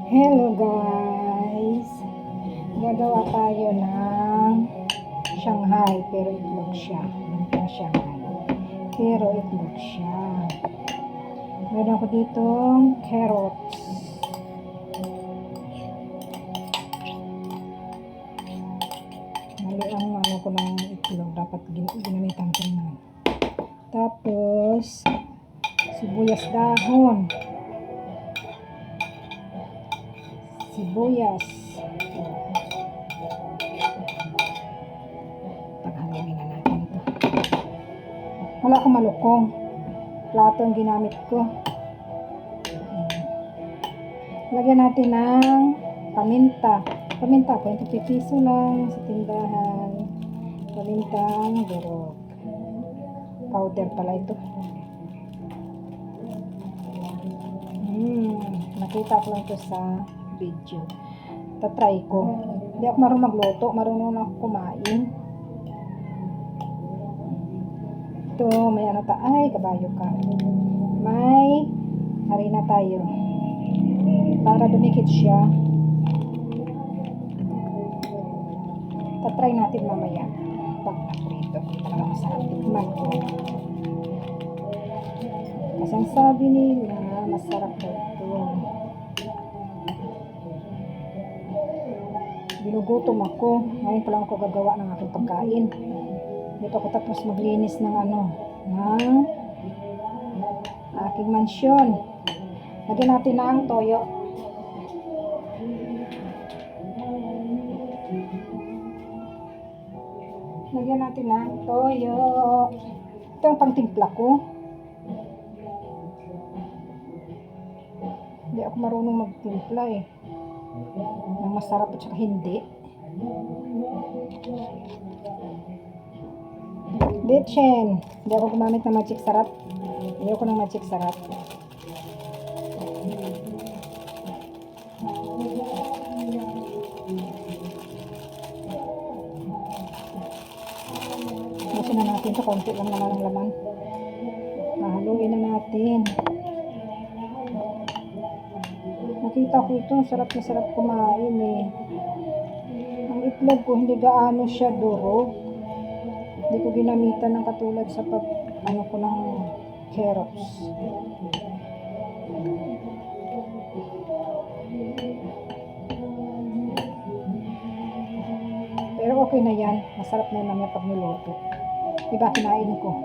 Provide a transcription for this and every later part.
Hello guys! Gagawa tayo ng Shanghai pero itlog siya. Lumpiang Shanghai. Pero itlog siya. Meron ako ditong carrots. Mali ang ano ko ng itlog. Dapat ginamitan ko na. Tapos sibuyas dahon. Sibuyas. Paghalawin na natin ito. Wala akong malukong. Plato ang ginamit ko. Lagyan natin ng paminta. Paminta, 20 piso lang sa tindahan. Pamintang durog. Powder pala ito. Nakita ko lang ito sa video. Tatry ko. Hindi ako marunong magluto. Marunong ako kumain. Ito, may ano ta. Ay, kabayo ka. May harina tayo. Para dumikit siya. Tatry natin mamaya. Pag naprito. Talaga masarap tikman ko. Kasi ang sabi nila, masarap daw ito. Ginugutom ako. Ngayon pa lang ako gagawa ng aking pagkain. Dito ako tapos maglinis ng ng aking mansyon. Lagyan natin ng toyo. Lagyan natin ng toyo. Ito ang pangtimpla ko. Hindi ako marunong magtimpla eh. Nang masarap at saka hindi. Bitchin. Hindi ako gumamit ng magic sarap. Hindi ako ng magic sarap. Busin na natin ito. Konti lang naman ang laman. Mahaluin na natin. Nakita ko ito. Sarap na sarap kumain eh. Ang itlog ko hindi gaano siya durog. Hindi ko ginamitan ng katulad sa ko ng carrots. Pero okay na yan. Masarap na naman pag niluto. Diba kinain ko.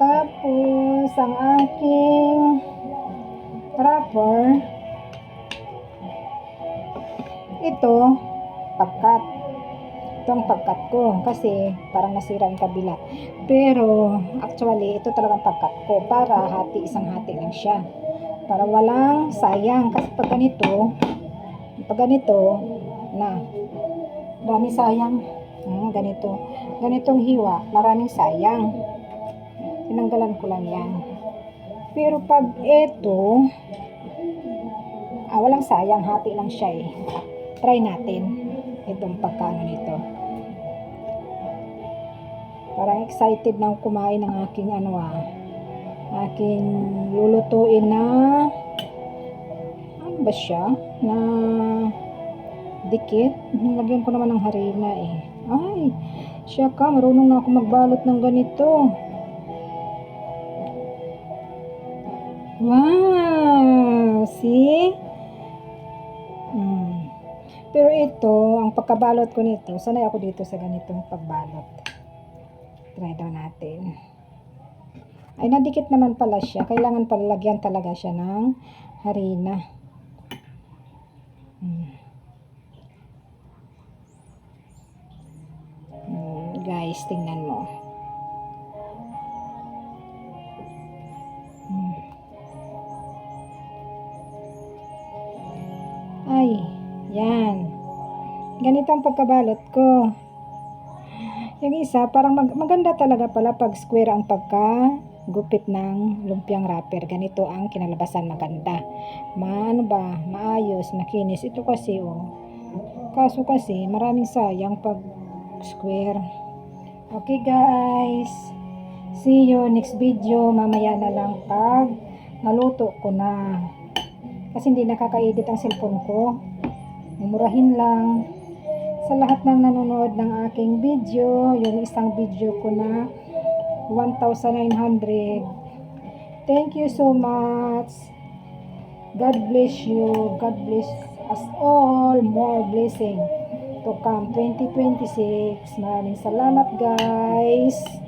Tapos ang aking wrapper, ito pagkat. Ito ang pagkat ko kasi parang nasira yung kabila. Pero actually ito talagang pagkat ko para isang hati lang siya. Para walang sayang kasi pag ganito na dami sayang. Ganitong hiwa, maraming sayang. Tinanggalan ko lang yan. Pero pag ito walang sayang, hati lang siya eh. Try natin itong pagkaano nito. Parang excited na kumain ng aking aking lulutuin na ano ba siya? Na dikit. Lagyan ko naman ng harina eh. Ay, siya ka, marunong na ako magbalot ng ganito. Wow! See? Pero ito, ang pagkabalot ko nito, sanay ako dito sa ganitong pagbalot. Try daw natin. Ay, nadikit naman pala siya. Kailangan pala lagyan talaga siya ng harina. Guys, tingnan mo. Ay, yan. Ganito ang pagkabalot ko. Yung isa, parang maganda talaga pala pag square ang pagkagupit ng lumpiang wrapper. Ganito ang kinalabasan, maganda. Maayos, makinis. Ito kasi, kaso kasi, maraming sayang pag square. Okay guys, see you next video. Mamaya na lang pag naluto ko na. Kasi hindi nakaka-edit ang cellphone ko. Mumurahin lang. Sa lahat ng nanonood ng aking video, yung isang video ko na 1,900. Thank you so much. God bless you. God bless us all. More blessing to come 2026. Maraming salamat guys.